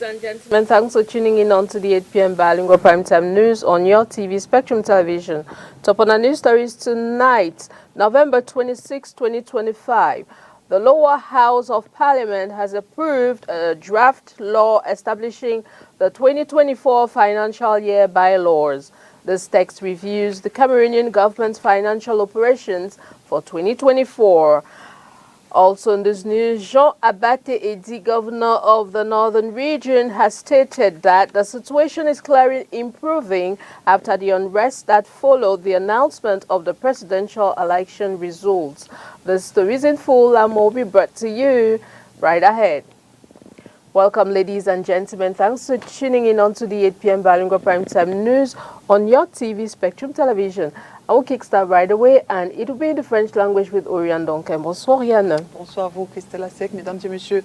and gentlemen, thanks for tuning in on to the 8 p.m. Bilingual Primetime News on your TV, Spectrum Television. Top on our news stories tonight, November 26, 2025. The Lower House of Parliament has approved a draft law establishing the 2024 financial year bylaws. This text reviews the Cameroonian government's financial operations for 2024. Also in this news, Jean Abate Edi, governor of the Northern Region, has stated that the situation is clearly improving after the unrest that followed the announcement of the presidential election results. The stories in full and will be brought to you right ahead. Welcome, ladies and gentlemen. Thanks for tuning in on to the 8 p.m. Bilingual Primetime News on your TV, Spectrum Television. I will kickstart right away, and it will be in the French language with Oriane Donken. Bonsoir, Yann. Bonsoir à vous, Christelle Asek. Mesdames et messieurs,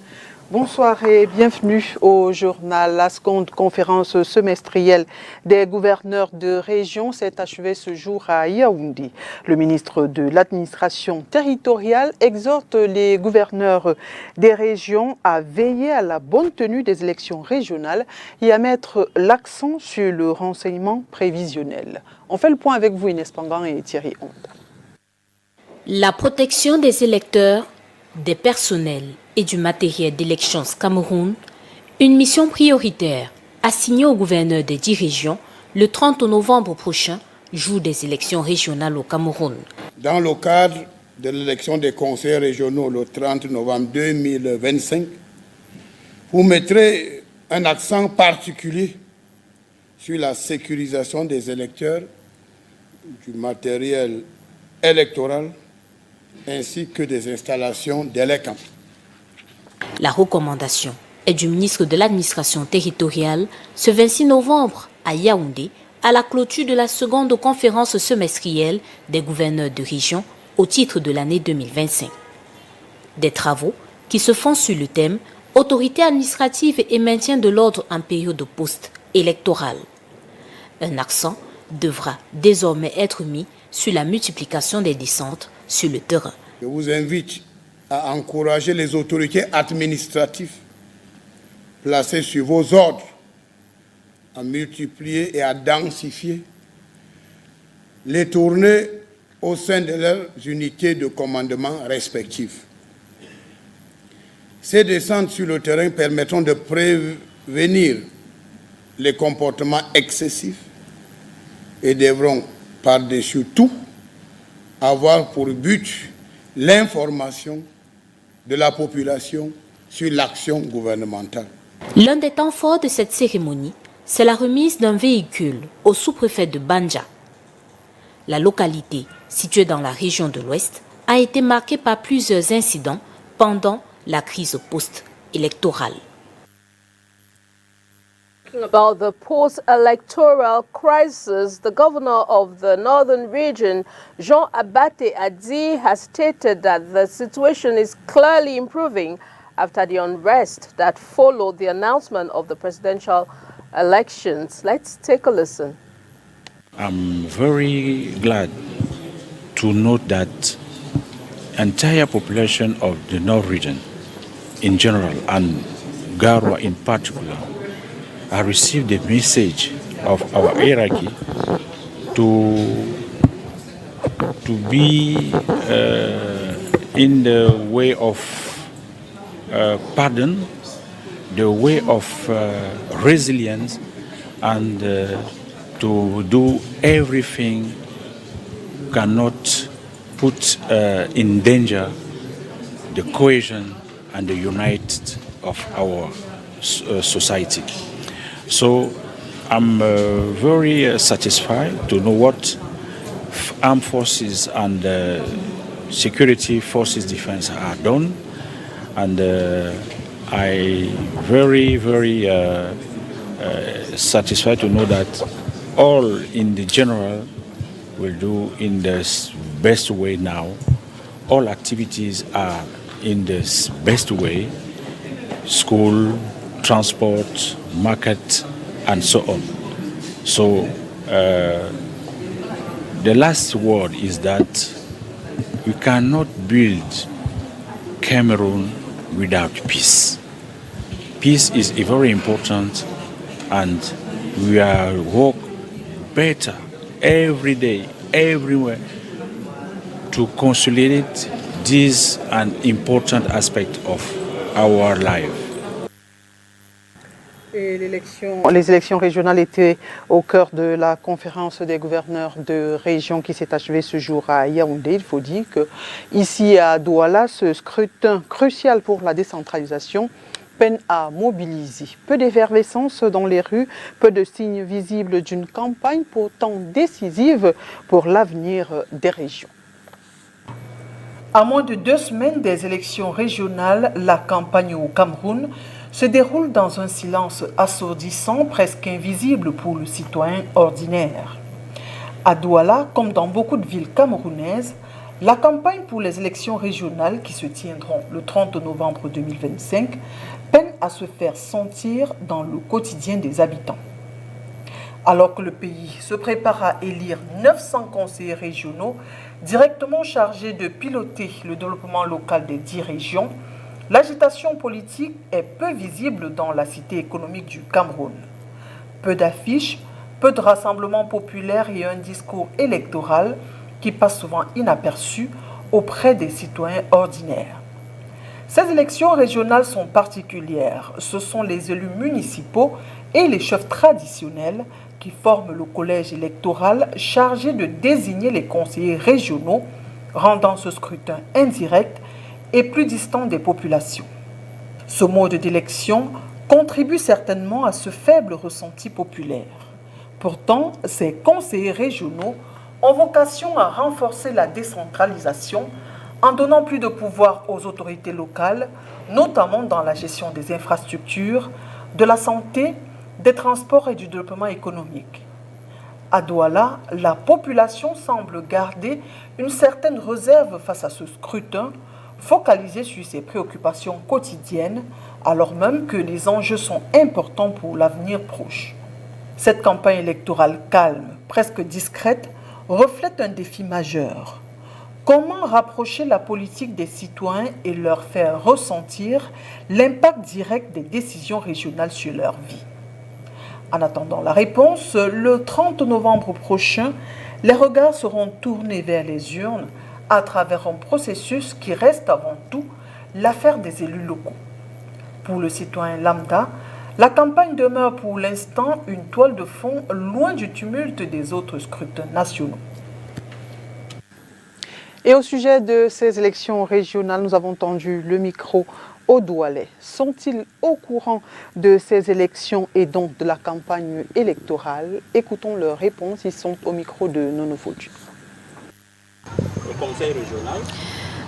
bonsoir et bienvenue au journal. La seconde conférence semestrielle des gouverneurs de région s'est achevée ce jour à Yaoundé. Le ministre de l'administration territoriale exhorte les gouverneurs des régions à veiller à la bonne tenue des élections régionales et à mettre l'accent sur le renseignement prévisionnel. On fait le point avec vous, Inès Pangan et Thierry Honda. La protection des électeurs, des personnels et du matériel d'élections Cameroun, une mission prioritaire assignée au gouverneur des 10 régions le 30 novembre prochain, jour des élections régionales au Cameroun. Dans le cadre de l'élection des conseils régionaux le 30 novembre 2025, vous mettrez un accent particulier sur la sécurisation des électeurs, du matériel électoral, ainsi que des installations d'ELECAM. La recommandation est du ministre de l'administration territoriale ce 26 novembre à Yaoundé, à la clôture de la seconde conférence semestrielle des gouverneurs de région au titre de l'année 2025. Des travaux qui se font sur le thème « Autorité administrative et maintien de l'ordre en période post-électorale ». Un accent devra désormais être mis sur la multiplication des descentes sur le terrain. Je vous invite à encourager les autorités administratives placées sur vos ordres à multiplier et à densifier les tournées au sein de leurs unités de commandement respectives. Ces descentes sur le terrain permettront de prévenir les comportements excessifs et devront, par-dessus tout, avoir pour but l'information de la population sur l'action gouvernementale. L'un des temps forts de cette cérémonie, c'est la remise d'un véhicule au sous-préfet de Banja. La localité, située dans la région de l'Ouest, a été marquée par plusieurs incidents pendant la crise post-électorale. About the post-electoral crisis, the governor of the Northern Region, Jean Abate Adi, has stated that the situation is clearly improving after the unrest that followed the announcement of the presidential elections. Let's take a listen. I'm very glad to note that entire population of the North Region in general and Garwa in particular I received the message of our hierarchy to be in the way of pardon, the way of resilience, and to do everything cannot put in danger the cohesion and the unity of our society. So I'm very satisfied to know what armed forces and security forces defense are done, and I very satisfied to know that all in the general will do in the best way now. All activities are in the best way, school, transport, market, and so on. So the last word is that we cannot build Cameroon without peace. peace is very important, and we are work better every day, everywhere, to consolidate this an important aspect of our life. Et les élections régionales étaient au cœur de la conférence des gouverneurs de région qui s'est achevée ce jour à Yaoundé. Il faut dire qu'ici à Douala, ce scrutin crucial pour la décentralisation peine à mobiliser. Peu d'effervescence dans les rues, peu de signes visibles d'une campagne pourtant décisive pour l'avenir des régions. À moins de 2 semaines des élections régionales, la campagne au Cameroun se déroule dans un silence assourdissant, presque invisible pour le citoyen ordinaire. À Douala, comme dans beaucoup de villes camerounaises, la campagne pour les élections régionales qui se tiendront le 30 novembre 2025 peine à se faire sentir dans le quotidien des habitants. Alors que le pays se prépare à élire 900 conseillers régionaux directement chargés de piloter le développement local des 10 régions, l'agitation politique est peu visible dans la cité économique du Cameroun. Peu d'affiches, peu de rassemblements populaires et un discours électoral qui passe souvent inaperçu auprès des citoyens ordinaires. Ces élections régionales sont particulières. Ce sont les élus municipaux et les chefs traditionnels qui forment le collège électoral chargé de désigner les conseillers régionaux, rendant ce scrutin indirect et plus distant des populations. Ce mode d'élection contribue certainement à ce faible ressenti populaire. Pourtant, ces conseillers régionaux ont vocation à renforcer la décentralisation en donnant plus de pouvoir aux autorités locales, notamment dans la gestion des infrastructures, de la santé, des transports et du développement économique. À Douala, la population semble garder une certaine réserve face à ce scrutin, focalisé sur ses préoccupations quotidiennes, alors même que les enjeux sont importants pour l'avenir proche. Cette campagne électorale calme, presque discrète, reflète un défi majeur. Comment rapprocher la politique des citoyens et leur faire ressentir l'impact direct des décisions régionales sur leur vie? En attendant la réponse, le 30 novembre prochain, les regards seront tournés vers les urnes à travers un processus qui reste avant tout l'affaire des élus locaux. Pour le citoyen lambda, la campagne demeure pour l'instant une toile de fond loin du tumulte des autres scrutins nationaux. Et au sujet de ces élections régionales, nous avons tendu le micro aux Doualais. Sont-ils au courant de ces élections et donc de la campagne électorale? Écoutons leurs réponses, ils sont au micro de Nono Fodju. Le conseil régional?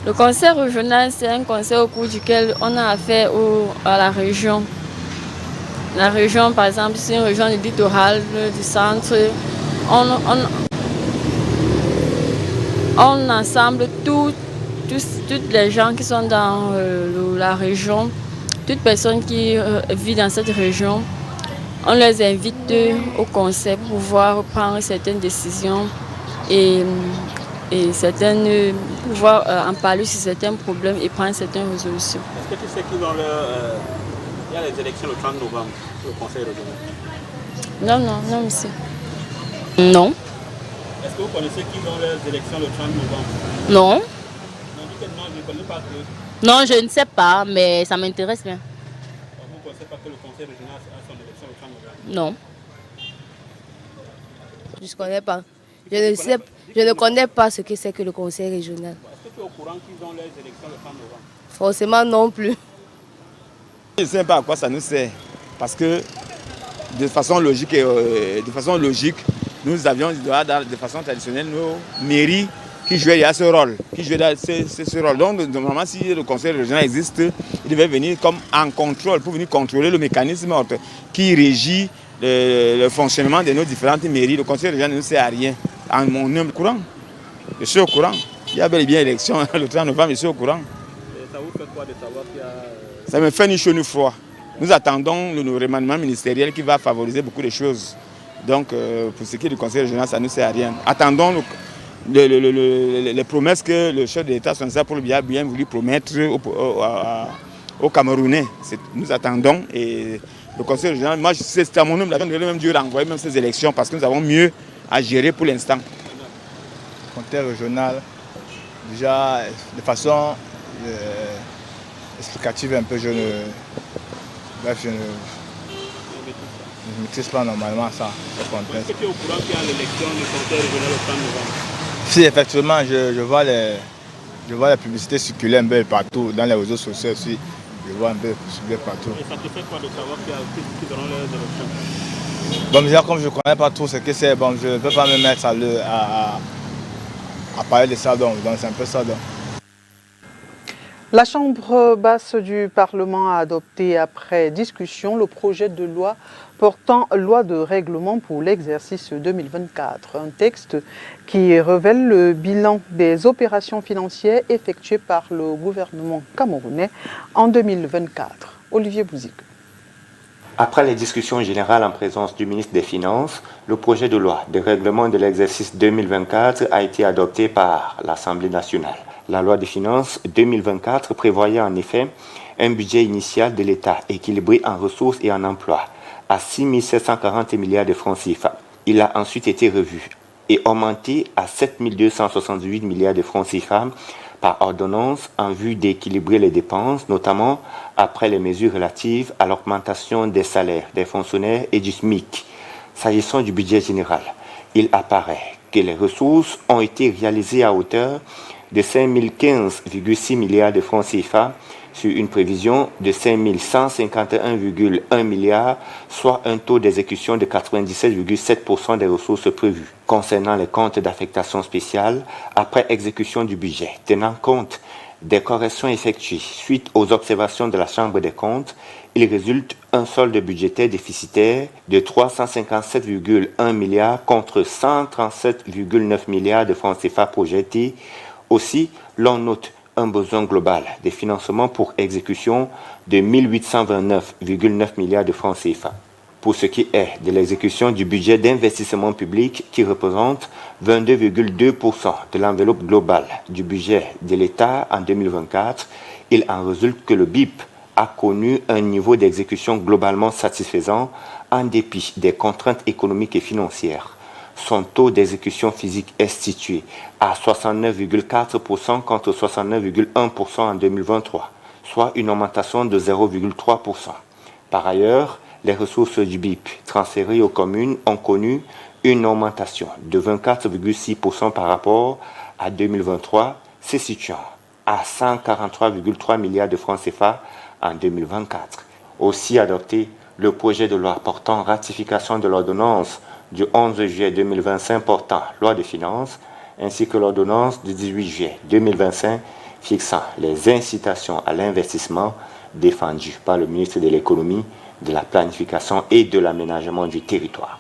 Le conseil régional, c'est un conseil au cours duquel on a affaire à la région. La région, par exemple, c'est une région du littoral, du centre. On assemble toutes les gens qui sont dans la région, toutes personnes qui vivent dans cette région. On les invite au conseil pour pouvoir prendre certaines décisions et pouvoir en parler sur certains problèmes et prendre certaines résolutions. Est-ce que tu sais qu'il y a les élections le 30 novembre au conseil régional? Non, monsieur. Non. Est-ce que vous connaissez qui ont les élections le 30 novembre? Non. Non, dis que non, je ne connais pas que... Non, je ne sais pas, mais ça m'intéresse bien. Vous ne connaissez pas que le conseil régional a son élection le 30 novembre? Non. Je ne connais pas. Je ne connais pas ce que c'est que le conseil régional. Est-ce que tu es au courant qu'ils ont les élections le 30 novembre? Forcément non plus. Je ne sais pas à quoi ça nous sert. Parce que de façon logique, nous avions de façon traditionnelle nos mairies qui jouaient ce rôle. Ce rôle. Donc normalement, si le conseil régional existe, il devait venir comme en contrôle, pour venir contrôler le mécanisme qui régit le fonctionnement de nos différentes mairies. Le conseil régional ne nous sert à rien. En mon humble courant, je suis au courant. Il y a bel et bien élection le 30 novembre, je suis au courant. Et ça vous fait quoi de savoir qu'il y a... Ça me fait ni chaud ni froid. Nous attendons le remaniement ministériel qui va favoriser beaucoup de choses. Donc, pour ce qui est du conseil régional, ça ne nous sert à rien. Attendons les promesses que le chef de l'État, pour le bien voulu promettre aux Camerounais. Nous attendons et le Conseil régional, moi c'est à mon nom, même dû renvoyer même ces élections parce que nous avons mieux à gérer pour l'instant. Le Conseil régional, déjà de façon explicative un peu, je ne maîtrise pas normalement ça. Est-ce que tu es au courant qu'il y a l'élection du Conseil régional au 30 novembre? Si effectivement je vois les publicités circuler un peu partout, dans les réseaux sociaux aussi, je vois un peu circuler partout. Et ça te fait quoi de savoir qu'ils auront leurs élections? Bon, déjà, comme je ne connais pas trop ce que c'est, bon, je ne peux pas me mettre à parler de ça, donc c'est un peu ça. Donc. La Chambre basse du Parlement a adopté après discussion le projet de loi portant loi de règlement pour l'exercice 2024. Un texte qui révèle le bilan des opérations financières effectuées par le gouvernement camerounais en 2024. Olivier Bouzik. Après les discussions générales en présence du ministre des Finances, le projet de loi de règlement de l'exercice 2024 a été adopté par l'Assemblée nationale. La loi des finances 2024 prévoyait en effet un budget initial de l'État équilibré en ressources et en emplois à 6 740 milliards de francs CFA. Il a ensuite été revu et augmenté à 7 268 milliards de francs CFA par ordonnance en vue d'équilibrer les dépenses, notamment après les mesures relatives à l'augmentation des salaires des fonctionnaires et du SMIC. S'agissant du budget général, il apparaît que les ressources ont été réalisées à hauteur de 5 015,6 milliards de francs CFA sur une prévision de 5 151,1 milliards, soit un taux d'exécution de 97,7% des ressources prévues. Concernant les comptes d'affectation spéciale, après exécution du budget, tenant compte des corrections effectuées suite aux observations de la Chambre des comptes, il résulte un solde budgétaire déficitaire de 357,1 milliards contre 137,9 milliards de francs CFA projetés. Aussi, l'on note un besoin global de financement pour exécution de 1829,9 milliards de francs CFA. Pour ce qui est de l'exécution du budget d'investissement public qui représente 22,2% de l'enveloppe globale du budget de l'État en 2024, il en résulte que le BIP a connu un niveau d'exécution globalement satisfaisant en dépit des contraintes économiques et financières. Son taux d'exécution physique est situé à 69,4% contre 69,1% en 2023, soit une augmentation de 0,3%. Par ailleurs, les ressources du BIP transférées aux communes ont connu une augmentation de 24,6% par rapport à 2023, se situant à 143,3 milliards de francs CFA en 2024. Aussi adopté le projet de loi portant ratification de l'ordonnance du 11 juillet 2025 portant loi de finances, ainsi que l'ordonnance du 18 juillet 2025 fixant les incitations à l'investissement défendues par le ministre de l'Économie, de la Planification et de l'Aménagement du territoire.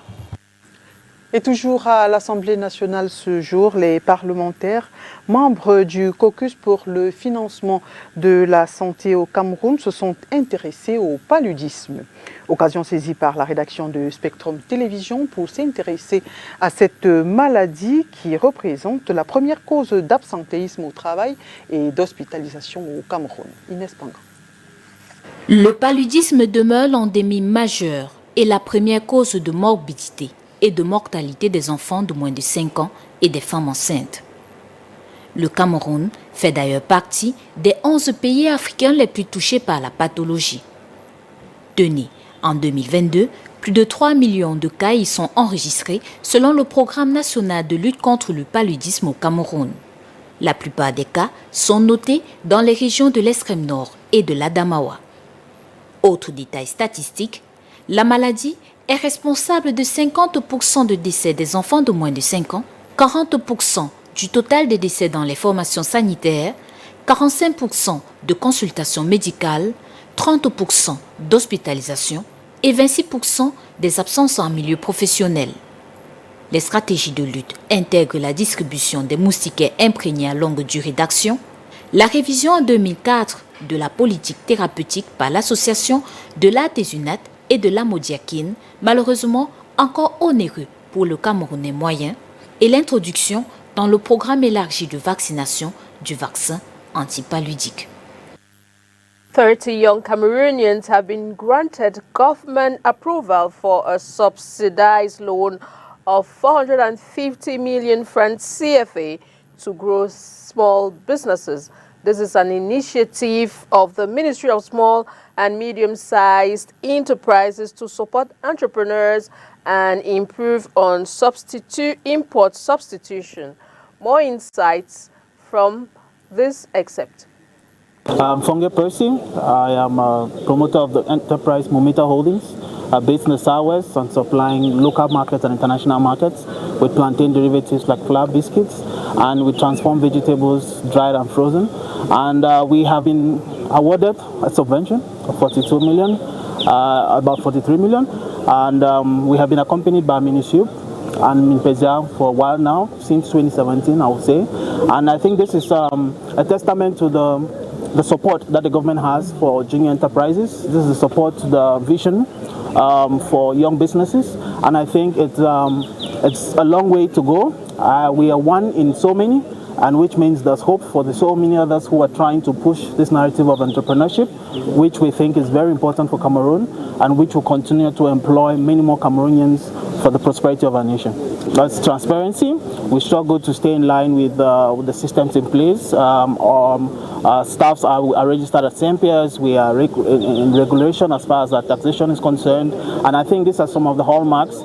Et toujours à l'Assemblée nationale ce jour, les parlementaires, membres du caucus pour le financement de la santé au Cameroun, se sont intéressés au paludisme. Occasion saisie par la rédaction de Spectrum Télévision pour s'intéresser à cette maladie qui représente la première cause d'absentéisme au travail et d'hospitalisation au Cameroun. Inès Pangan. Le paludisme demeure l'endémie majeure et la première cause de morbidité et de mortalité des enfants de moins de 5 ans et des femmes enceintes. Le Cameroun fait d'ailleurs partie des 11 pays africains les plus touchés par la pathologie. Tenez, en 2022, plus de 3 millions de cas y sont enregistrés selon le Programme national de lutte contre le paludisme au Cameroun. La plupart des cas sont notés dans les régions de l'extrême nord et de l'Adamawa. Autre détail statistique, la maladie est responsable de 50% de décès des enfants de moins de 5 ans, 40% du total des décès dans les formations sanitaires, 45% de consultations médicales, 30% d'hospitalisation et 26% des absences en milieu professionnel. Les stratégies de lutte intègrent la distribution des moustiquaires imprégnés à longue durée d'action, la révision en 2004 de la politique thérapeutique par l'association de l'artésunate et de l'amodiaquine, malheureusement encore onéreux pour le Camerounais moyen, et l'introduction dans le programme élargi de vaccination du vaccin antipaludique. 30 young Cameroonians have been granted government approval for a subsidized loan of 450 million francs CFA to grow small businesses. This is an initiative of the Ministry of Small and Medium-Sized Enterprises to support entrepreneurs and improve on import substitution. More insights from this excerpt. I'm Fonge Percy. I am a promoter of the enterprise Momita Holdings, based in the Southwest and supplying local markets and international markets with plantain derivatives like flour biscuits, and we transform vegetables dried and frozen. And we have been awarded a subvention of 42 million, about 43 million, and we have been accompanied by MINISUP and MINPESA for a while now, since 2017 I would say. And I think this is a testament to the support that the government has for junior enterprises. This is the support to the vision for young businesses, and I think it's a long way to go. We are one in so many, and which means there's hope for the so many others who are trying to push this narrative of entrepreneurship, which we think is very important for Cameroon, and which will continue to employ many more Cameroonians for the prosperity of our nation. That's transparency. We struggle to stay in line with the systems in place. Staffs are registered as CMPS. We are in regulation as far as our taxation is concerned. And I think these are some of the hallmarks.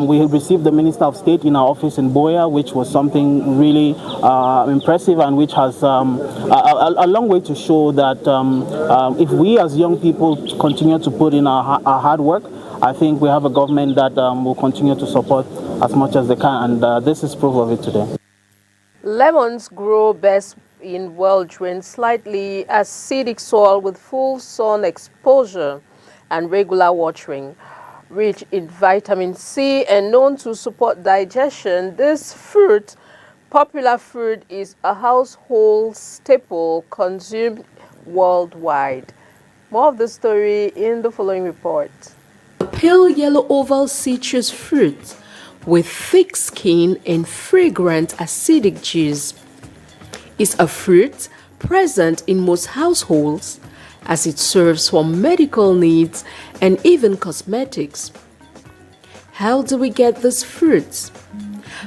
We have received the Minister of State in our office in Boya, which was something really impressive, and which has a long way to show that if we as young people continue to put in our hard work, I think we have a government that will continue to support as much as they can, and this is proof of it today. Lemons grow best in well-drained, slightly acidic soil with full sun exposure and regular watering. Rich in vitamin C and known to support digestion, this popular fruit is a household staple consumed worldwide. More of the story in the following report. A pale yellow oval citrus fruit with thick skin and fragrant acidic juice is a fruit present in most households as it serves for medical needs and even cosmetics. How do we get this fruit?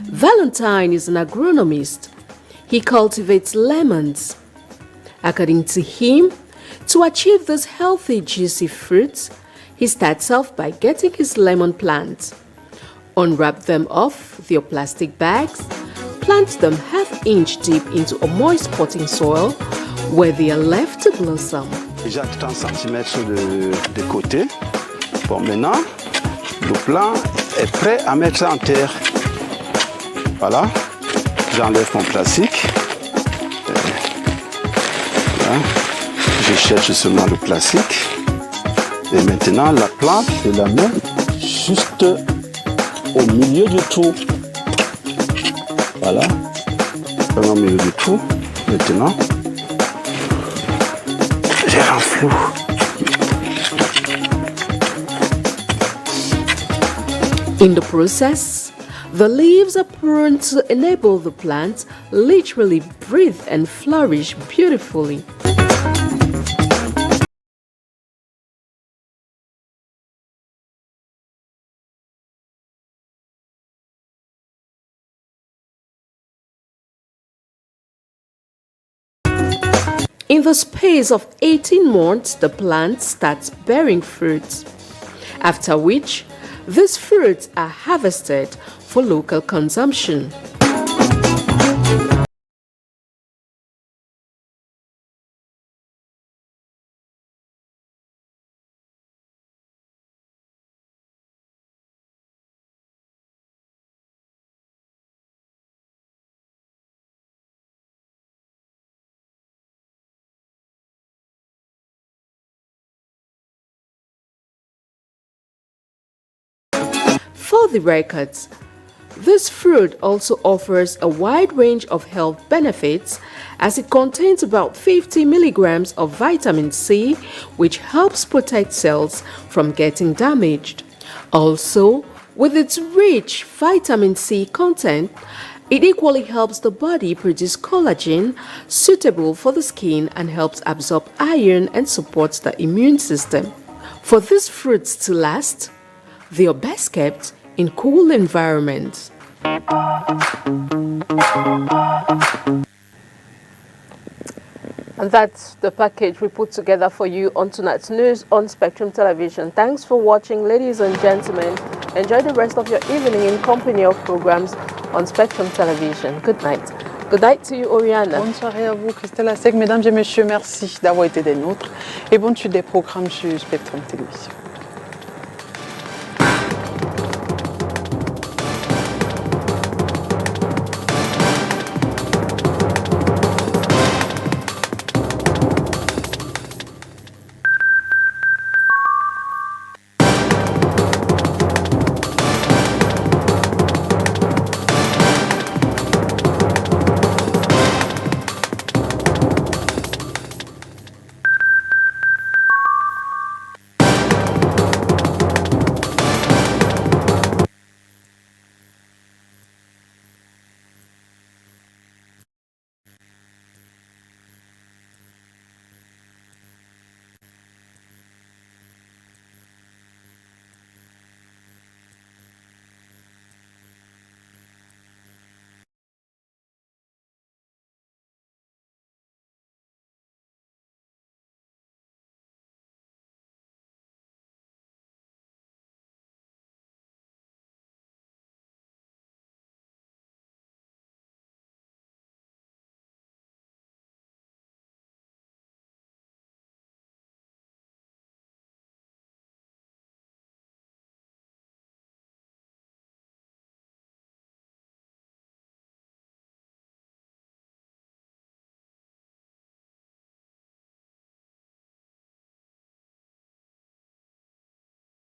Valentine is an agronomist. He cultivates lemons. According to him, to achieve this healthy, juicy fruit, he starts off by getting his lemon plants. Unwrap them off their plastic bags, plant them half-inch deep into a moist potting soil where they are left to blossom. Déjà 30 cm de côté. Bon, maintenant, le plant est prêt à mettre en terre. Voilà, j'enlève mon plastique. Voilà. Je cherche seulement le plastique. Et maintenant, la plante, je la mets juste au milieu du trou. Voilà, au milieu du trou. Maintenant, j'ai un flou. In the process, the leaves are pruned to enable the plant literally breathe and flourish beautifully. In the space of 18 months, the plant starts bearing fruits, after which these fruits are harvested for local consumption. For the records, this fruit also offers a wide range of health benefits as it contains about 50 milligrams of vitamin C, which helps protect cells from getting damaged. Also, with its rich vitamin C content, It equally helps the body produce collagen, suitable for the skin, and helps absorb iron and supports the immune system. For these fruits to last, they are best kept in cool environments. And that's the package we put together for you on tonight's news on Spectrum Television. Thanks for watching, ladies and gentlemen. Enjoy the rest of your evening in company of programs on Spectrum Television. Good night. Good night to you, Oriana. Bonne soirée à vous, Christelle Assec. Mesdames et messieurs, merci d'avoir été des nôtres. Et bonne suite des programmes sur Spectrum Télévision.